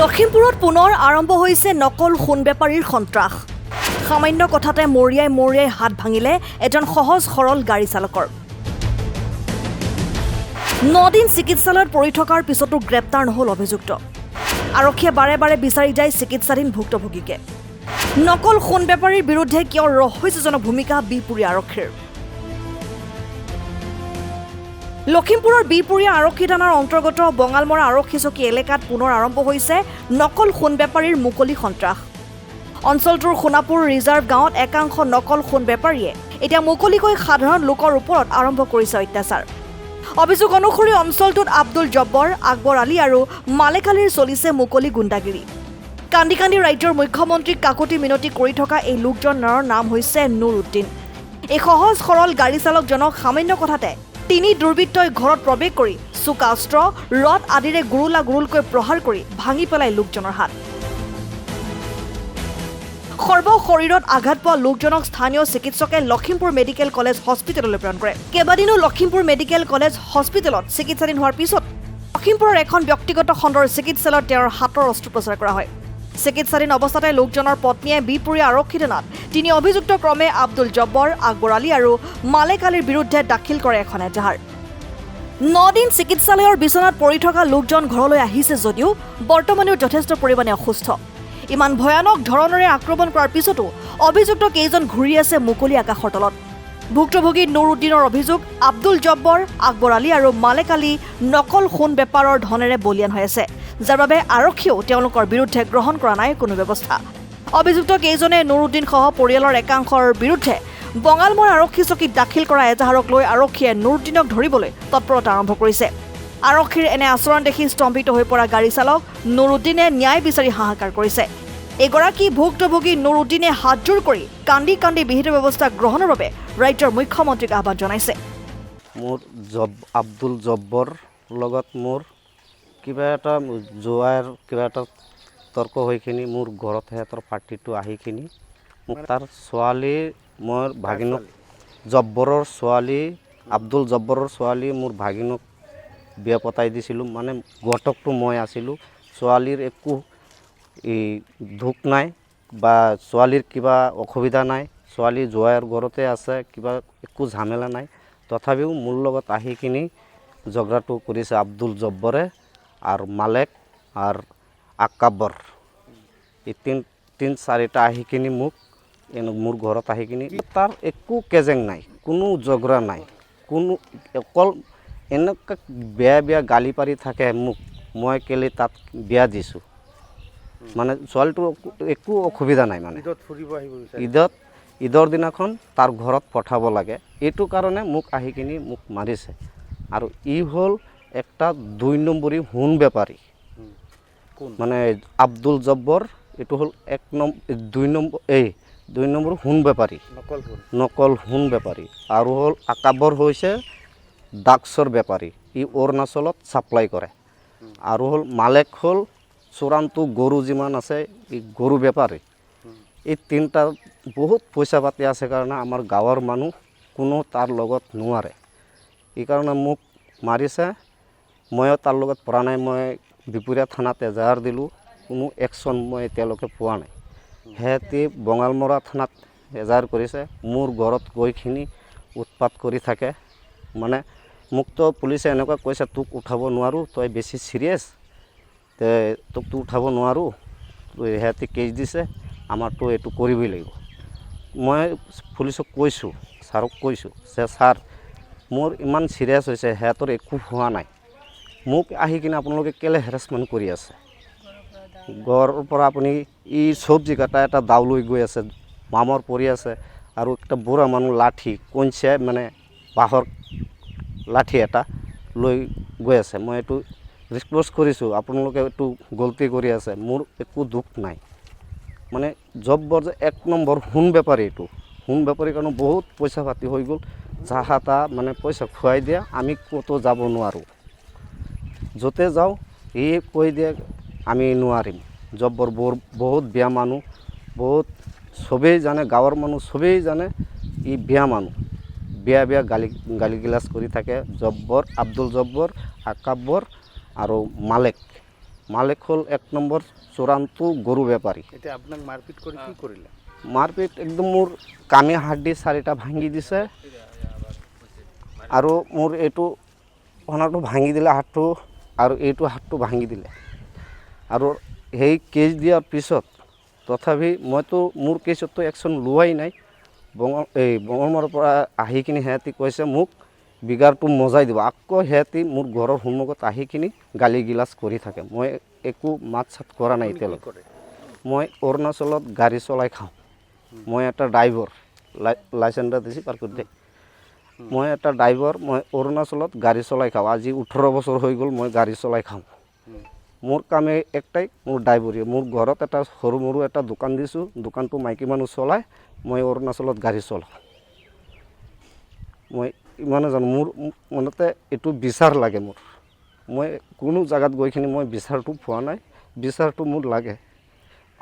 লখিমপুৰত পুনৰ আৰম্ভ হৈছে নকল সোণ বেপাৰীৰ সন্ত্ৰাস। সামান্য কথাতে মৰিয়াই হাত ভাঙিলে এজন সহজ সৰল গাড়ী চালকৰ। 9 দিন চিকিৎসালয়ত পৰি থকাৰ পিছতো গ্ৰেপ্তাৰ নহল অভিযুক্ত। আৰক্ষীয়ে বাৰে বাৰে বিচাৰি যায় চিকিৎসাধীন ভুক্তভোগীকে। নকল সোণ বেপাৰীৰ বিৰুদ্ধে কিয় ৰহস্যজনক ভূমিকা বিপুৰীয়া আৰক্ষীৰ। লখিমপুৰৰ বিপুৰীয়া আৰক্ষী থানাৰ অন্তৰ্গত বঙালমৰা আৰক্ষী চকী এলেকাত পুনৰ আৰম্ভ হৈছে নকল সোণ বেপাৰীৰ মুকলি সন্ত্ৰাস। অঞ্চলটোৰ সোণাপুৰ ৰিজাৰ্ভ গাঁৱত একাংশ নকল সোণ বেপাৰীয়ে এতিয়া মুকলিকৈ সাধাৰণ লোকৰ ওপৰত আৰম্ভ কৰিছে অত্যাচাৰ। অভিযোগ অনুসৰি অঞ্চলটোত আব্দুল জব্বৰ, আকবৰ আলী আৰু মালেক আলীৰ চলিছে মুকলি গুণ্ডাগিৰি। কান্দি কান্দি ৰাজ্যৰ মুখ্যমন্ত্ৰীক কাকতি মিনতি কৰি থকা এই লোকজনৰ নাম হৈছে নুৰুদ্দিন। এই সহজ সৰল গাড়ী চালকজনক সামান্য কথাতে 3 দুৰ্বৃত্তই ঘৰত প্ৰৱেশ কৰি চোকা অস্ত্ৰ, ৰড আদিৰে গুৰুলকৈ প্ৰহাৰ কৰি ভাঙি পেলাই লোকজনৰ হাত। সৰ্বশৰীৰত আঘাত পোৱা লোকজনক স্থানীয় চিকিৎসকে লখিমপুৰ মেডিকেল কলেজ হস্পিটেললৈ প্ৰেৰণ কৰে। কেইবাদিনো লখিমপুৰ মেডিকেল কলেজ হস্পিটেলত চিকিৎসাধীন হোৱাৰ পিছত লখিমপুৰৰ এখন ব্যক্তিগত খণ্ডৰ চিকিৎসালয়ত তেওঁৰ হাতৰ অস্ত্ৰোপচাৰ কৰা হয়। চিকিৎসাধীন অৱস্থাতে লোকজনৰ পত্নীয়ে বিপুৰীয়া আৰক্ষী থানাত 3 অভিযুক্ত ক্ৰমে আব্দুল জব্বৰ, আকবৰ আলী আৰু মালেক আলীৰ বিৰুদ্ধে দাখিল কৰে এখন এজাহাৰ। 9 দিন চিকিৎসালয়ৰ বিচনাত পৰি থকা লোকজন ঘৰলৈ আহিছে যদিও বৰ্তমানেও যথেষ্ট পৰিমাণে অসুস্থ। ইমান ভয়ানক ধৰণেৰে আক্ৰমণ কৰাৰ পিছতো অভিযুক্ত কেইজন ঘূৰি আছে মুকলি আকাশৰ তলত। ভুক্তভোগী নুৰুদ্দিনৰ অভিযোগ আব্দুল জব্বৰ, আকবৰ আলী আৰু মালেক আলী নকল সোণ বেপাৰৰ ধনেৰে বলিয়ান হৈ আছে, যাৰ বাবে আৰক্ষীয়েও তেওঁলোকৰ বিৰুদ্ধে গ্ৰহণ কৰা নাই কোনো ব্যৱস্থা। অভিযুক্ত কেইজনে নুৰুদ্দিন সহ পৰিয়ালৰ একাংশৰ বিৰুদ্ধে বঙালমৰা আৰক্ষী চকীত দাখিল কৰা এজাহাৰক লৈ আৰক্ষীয়ে নুৰুদ্দিনক ধৰিবলৈ তৎপৰতা আৰম্ভ কৰিছে। আৰক্ষীৰ এনে আচৰণ দেখি স্তম্ভিত হৈ পৰা গাড়ী চালক নুৰুদ্দিনে ন্যায় বিচাৰি হাহাকাৰ কৰিছে। এগৰাকী ভুক্তভোগী নুৰুদ্দিনে হাতজোৰ কৰি কান্দি কান্দি বিহিত ব্যৱস্থা গ্ৰহণৰ বাবে ৰাজ্যৰ মুখ্যমন্ত্ৰীক আহ্বান জনাইছে। মোৰ আব্দুল জব্বৰ লগত মোৰ কিবা এটা যোৱাৰ কিবা এটা তৰ্ক হৈখিনি মোৰ ঘৰত সিহঁতৰ পাৰ্টিটো আহিখিনি মোক তাৰ ছোৱালী, মোৰ ভাগিনক জব্বৰৰ ছোৱালী, আব্দুল জব্বৰৰ ছোৱালী মোৰ ভাগিনক বিয়া পতাই দিছিলোঁ। মানে ঘটকটো মই আছিলোঁ। ছোৱালীৰ একো দুখ নাই বা ছোৱালীৰ কিবা অসুবিধা নাই। ছোৱালী জোৱাইৰ ঘৰতে আছে, কিবা একো ঝামেলা নাই। তথাপিও মোৰ লগত আহি কিনি ঝগড়াটো কৰিছে আব্দুল জব্বৰে আৰু মালেক আৰু আকাবৰ। এই তিন-চাৰিটা আহি কিনি মোৰ ঘৰত আহি কিনি তাৰ একো কেজেং নাই, কোনো ঝগড়া নাই, কোনো অকল এনেকুৱা বেয়া গালি পাৰি থাকে মোক, মই কেলে তাত বিয়া দিছোঁ। মানে ছোৱালীটো একো অসুবিধা নাই। মানে ঈদৰ দিনাখন তাৰ ঘৰত পঠাব লাগে, এইটো কাৰণে মোক আহি কিনি মোক মাৰিছে। আৰু ই হ'ল একটা 2 নম্বৰী সোণ বেপাৰী। মানে আব্দুল জব্বৰ এইটো হ'ল 2 নম্বৰ সোণ বেপাৰী, নকল সোণ বেপাৰী। আৰু হ'ল আকাবৰ হৈছে ড্ৰাগছৰ বেপাৰী, ই অৰুণাচলত ছাপ্লাই কৰে। আৰু হ'ল মালেক হ'ল চোৰাংটো গৰু যিমান আছে এই গৰু বেপাৰী। এই 3টা বহুত পইচা পাতি আছে কাৰণে আমাৰ গাঁৱৰ মানুহ কোনো তাৰ লগত নোৱাৰে, এইকাৰণে মোক মাৰিছে। ময়ো তাৰ লগত পৰা নাই। মই বিপুৰীয়া থানাত এজাহাৰ দিলোঁ, কোনো একশ্যন মই এতিয়ালৈকে পোৱা নাই। সিহঁতে বঙালমৰা থানাত এজাহাৰ কৰিছে, মোৰ ঘৰত গৈখিনি উৎপাত কৰি থাকে। মানে মোকতো পুলিচে এনেকুৱা কৈছে, তোক উঠাব নোৱাৰোঁ, তই বেছি চিৰিয়াছ, তোকতো উঠাব নোৱাৰোঁ। সিহঁতে কেছ দিছে, আমাৰতো এইটো কৰিবই লাগিব। মই পুলিচক কৈছোঁ, ছাৰক কৈছোঁ যে ছাৰ মোৰ ইমান চিৰিয়াছ হৈছে, সিহঁতৰ একো হোৱা নাই, মোক আহি কিনে আপোনালোকে কেলে হেৰাছমেণ্ট কৰি আছে। ঘৰৰ পৰা আপুনি ই চব্জি কাটা এটা দাও লৈ গৈ আছে, মামৰ পৰি আছে, আৰু একটা বুঢ়া মানুহ লাঠি কঞ্চিয়াই মানে বাঁহৰ লাঠি এটা লৈ গৈ আছে। মই এইটো ৰিকুৱেষ্ট কৰিছোঁ, আপোনালোকে এইটো গলতি কৰি আছে, মোৰ একো দুখ নাই। মানে জব্বৰ যে 1 নম্বৰ সোণ বেপাৰী, এইটো সোণ বেপাৰীৰ কাৰণে বহুত পইচা পাতি হৈ গ'ল। যাহা তা মানে পইচা খুৱাই দিয়া, আমি ক'তো যাব নোৱাৰোঁ, য'তে যাওঁ ই কৈ দিয়ে আমি নোৱাৰিম। জব্বৰ বহুত বেয়া মানুহ, বহুত চবেই জানে, গাঁৱৰ মানুহ চবেই জানে ই বেয়া মানুহ, বেয়া গালি গিলাচ কৰি থাকে। জব্বৰ, আব্দুল জব্বৰ, আকাবৰ আৰু মালেক মালিক হ'ল 1 নম্বৰ চূড়ান্ত গৰু বেপাৰী। এতিয়া আপোনাক মাৰপিট কৰি কি কৰিলে? মাৰপিট একদম মোৰ কামি হাড়দি 4টা ভাঙি দিছে আৰু মোৰ এইটো অনাটো ভাঙি দিলে হাতটো আৰু এইটো হাতটো ভাঙি দিলে আৰু সেই কেছ দিয়াৰ পিছত তথাপি মইতো মোৰ কেছতো একশ্যন লোৱাই নাই। বঙলমাৰৰ পৰা আহি কিনি সিহঁতি কৈছে মোক বিগাৰটো মজাই দিব। আকৌ সিহঁতি মোৰ ঘৰৰ সন্মুখত আহি কিনি গালি গিলাচ কৰি থাকে। মই একো মাত চাত কৰা নাই এতিয়ালৈকে। মই অৰুণাচলত গাড়ী চলাই খাওঁ। মই এটা ড্ৰাইভাৰ, লাইচেন্স এটা দিছে পাৰ কৰি দে। মই এটা ড্ৰাইভাৰ, মই অৰুণাচলত গাড়ী চলাই খাওঁ। আজি 18 বছৰ হৈ গ'ল মই গাড়ী চলাই খাওঁ। মোৰ কামে একটাই, মোৰ ড্ৰাইভাৰী। মোৰ ঘৰত এটা সৰু মৰু এটা দোকান দিছোঁ, দোকানটো মাইকী মানুহ চলাই, মই অৰুণাচলত গাড়ী চলাওঁ। মই ইমানে জানো, মোৰ মনতে এইটো বিচাৰ লাগে মোৰ। মই কোনো জাগাত গৈ কিনি মই বিচাৰটো পোৱা নাই, বিচাৰটো মোৰ লাগে।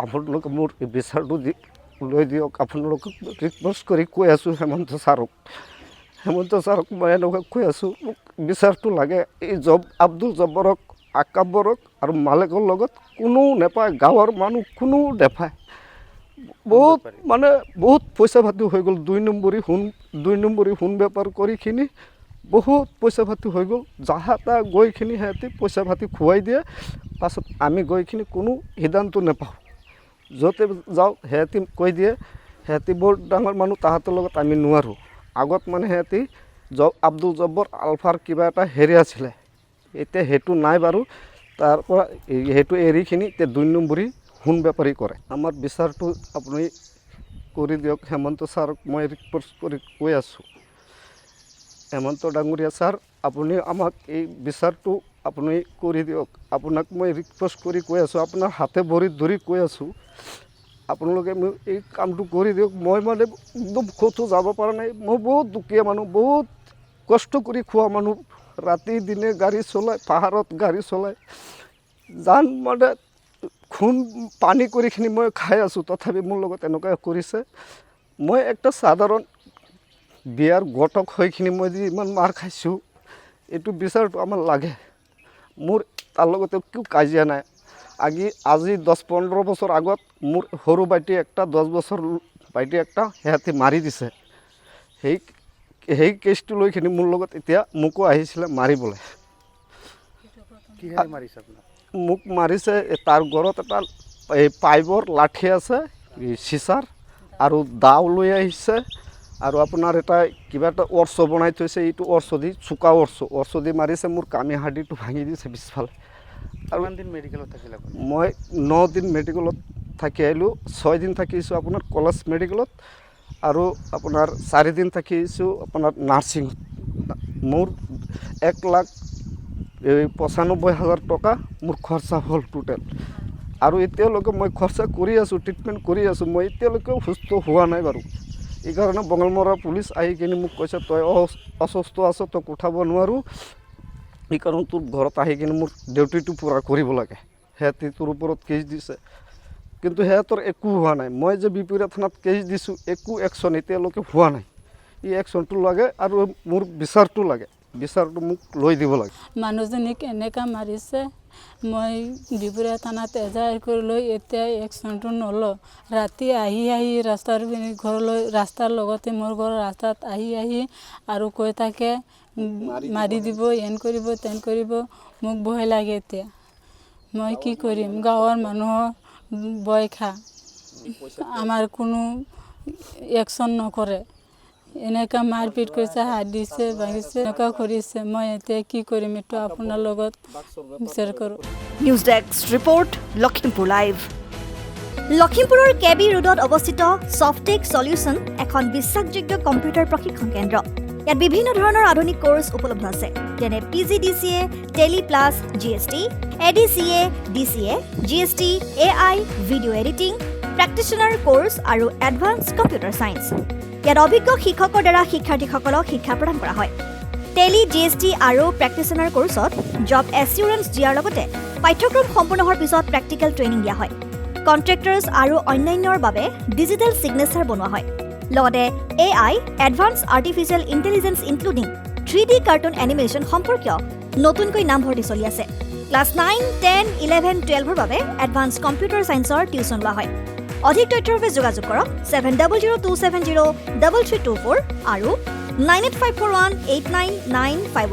আপোনালোকে মোৰ এই বিচাৰটো লৈ দিয়ক। আপোনালোকক ৰিকুৱেষ্ট কৰি কৈ আছোঁ হেমন্ত ছাৰক মই এনেকৈ কৈ আছোঁ, মোক বিচাৰটো লাগে। এই আব্দুল জব্বাৰক, আকাবৰক আৰু মালিকৰ লগত কোনো নেপায়, গাঁৱৰ মানুহ কোনো নেপায়। বহুত পইচা পাতি হৈ গ'ল। 2 নম্বৰী সোণ বেপাৰ কৰিখিনি বহুত পইচা পাতি হৈ গ'ল। যাহা তাহ গৈখিনি সিহঁতি পইচা পাতি খুৱাই দিয়ে। পাছত আমি গৈখিনি কোনো সিদ্ধান্ত নাপাওঁ। য'তে যাওঁ সিহঁতি কৈ দিয়ে সিহঁতি বৰ ডাঙৰ মানুহ, তাহাঁতৰ লগত আমি নোৱাৰোঁ। আগত মানে সিহঁতি আব্দুল জব্বৰ আলফাৰ কিবা এটা হেৰি আছিলে, এতিয়া সেইটো নাই বাৰু। তাৰ পৰা সেইটো এৰিখিনি এতিয়া 2 নম্বৰী সোণ বেপাৰী কৰে। আমাৰ বিচাৰটো আপুনি কৰি দিয়ক। হেমন্ত ছাৰক মই ৰিকুৱেষ্ট কৰি কৈ আছোঁ, হেমন্ত ডাঙৰীয়া ছাৰ, আপুনি আমাক এই বিচাৰটো আপুনি কৰি দিয়ক। আপোনাক মই ৰিকুৱেষ্ট কৰি কৈ আছোঁ, আপোনাৰ হাতে ভৰিত ধৰি কৈ আছোঁ, আপোনালোকে মোক এই কামটো কৰি দিয়ক। মই মানে একদম ক'তো যাব পৰা নাই। মই বহুত দুখীয়া মানুহ, বহুত কষ্ট কৰি খোৱা মানুহ। ৰাতি দিনে গাড়ী চলাই, পাহাৰত গাড়ী চলাই জান মানে খুন পানী কৰিখিনি মই খাই আছোঁ। তথাপি মোৰ লগত এনেকুৱা কৰিছে। মই একটা সাধাৰণ বিয়াৰ গটক হৈখিনি মই যে ইমান মাৰ খাইছোঁ, এইটো বিচাৰটো আমাৰ লাগে। মোৰ তাৰ লগতে একো কাজিয়া নাই। আজি 10-15 বছৰ আগত মোৰ সৰু ভাইটি একটা, 10 বছৰ ভাইটি একটা সিহঁতি মাৰি দিছে। সেই কেছটো লৈখিনি মোৰ লগত এতিয়া মোকো আহিছিলে মাৰিবলৈ। কিহেৰে মাৰিছে আপোনাক? মোক মাৰিছে, তাৰ ঘৰত এটা এই পাইপৰ লাঠি আছে, চিচাৰ, আৰু দাও লৈ আহিছে, আৰু আপোনাৰ এটা কিবা এটা অৰ্চ বনাই থৈছে। এইটো অৰ্চ দি, চোকা অৰ্চ দি মাৰিছে। মোৰ কামি হাড়দিটো ভাঙি দিছে পিছফালে। আৰু কিমান দিন মেডিকেলত থাকিলে আপুনি? মই 9 দিন মেডিকেলত থাকি আহিলোঁ। 6 দিন থাকিছোঁ আপোনাৰ কলেজ মেডিকেলত, আৰু আপোনাৰ 4 দিন থাকিছোঁ আপোনাৰ নাৰ্ছিং। মোৰ 1,95,000 টকা মোৰ খৰচা হ'ল টোটেল। আৰু এতিয়ালৈকে মই খৰচা কৰি আছোঁ, ট্ৰিটমেণ্ট কৰি আছোঁ। মই এতিয়ালৈকেও সুস্থ হোৱা নাই বাৰু। এইকাৰণে বঙলমৰা পুলিচ আহি কিনি মোক কৈছে, তই অসুস্থ আছ, তই উঠাব নোৱাৰোঁ, সেইকাৰণে তোৰ ঘৰত আহি কিনে মোৰ ডিউটিটো পূৰা কৰিব লাগে। সিহঁতি তোৰ ওপৰত কেছ দিছে, কিন্তু সিহঁতৰ একো হোৱা নাই। মই যে বিপিৰা থানাত কেছ দিছোঁ, একো একশ্যন এতিয়ালৈকে হোৱা নাই। এই একশ্যনটো লাগে আৰু মোৰ বিচাৰটো লাগে। বিচাৰটো মোক লৈ দিব লাগে। মানুহজনীক এনেকা মাৰিছে, মই বিপুৰীয়া থানাত এজাহাৰ কৰি লৈ এতিয়া একশ্যনটো নলওঁ। ৰাতি আহি ৰাস্তাৰ ঘৰলৈ, ৰাস্তাৰ লগতে মোৰ ঘৰৰ ৰাস্তাত আহি আৰু কৈ থাকে মাৰি দিব, এন কৰিব, তেন কৰিব। মোক ভয় লাগে এতিয়া। মই কি কৰিম? গাঁৱৰ মানুহৰ ভয় খা, আমাৰ কোনো একশ্যন নকৰে। এনেকা মাৰপিট কৰিছে, হাত দিছে, ভাঙিছে, এনেকুৱা কৰিছে। মই এতিয়া কি কৰিম? এইটো আপোনাৰ লগত বিচাৰ কৰোঁ। News desk report, Lakhimpur live. লখিমপুৰৰ কেবি ৰোডত অৱস্থিত সফটেক সলিউশ্যন এখন বিশ্বাসযোগ্য কম্পিউটাৰ প্ৰশিক্ষণ কেন্দ্ৰ। ইয়াত বিভিন্ন ধৰণৰ আধুনিক কোৰ্চ উপলব্ধ আছে, যেনে PGDCA, Tally plus, GST, ADCA, DCA, GST, AI, video' editing, practitioner course আৰু এডভান্স কম্পিউটাৰ ছায়েন্স। ইয়াত অভিজ্ঞ শিক্ষকৰ দ্বাৰা শিক্ষাৰ্থীসকলক শিক্ষা প্ৰদান কৰা হয়। টেলি, GST আৰু প্ৰেক্টিচনাৰ কোৰ্চত জব এছিউৰেঞ্চ দিয়াৰ লগতে পাঠ্যক্ৰম সম্পূৰ্ণ হোৱাৰ পিছত প্ৰেক্টিকেল ট্ৰেইনিং দিয়া হয়। কণ্ট্ৰেক্টাৰ্ছ আৰু অন্যান্যৰ বাবে ডিজিটেল ছিগনেচাৰ বনোৱা হয়। লগতে AI, advance artificial intelligence including 3D cartoon animation সম্পৰ্কীয় নতুনকৈ নামভৰ্তি চলি আছে। ক্লাছ 9, 10, 11, 12ৰ বাবে এডভান্স কম্পিউটাৰ ছায়েন্সৰ টিউচন লোৱা হয়। অধিক তথ্যৰ বাবে যোগাযোগ কৰক 7002703324 আৰু 9854189951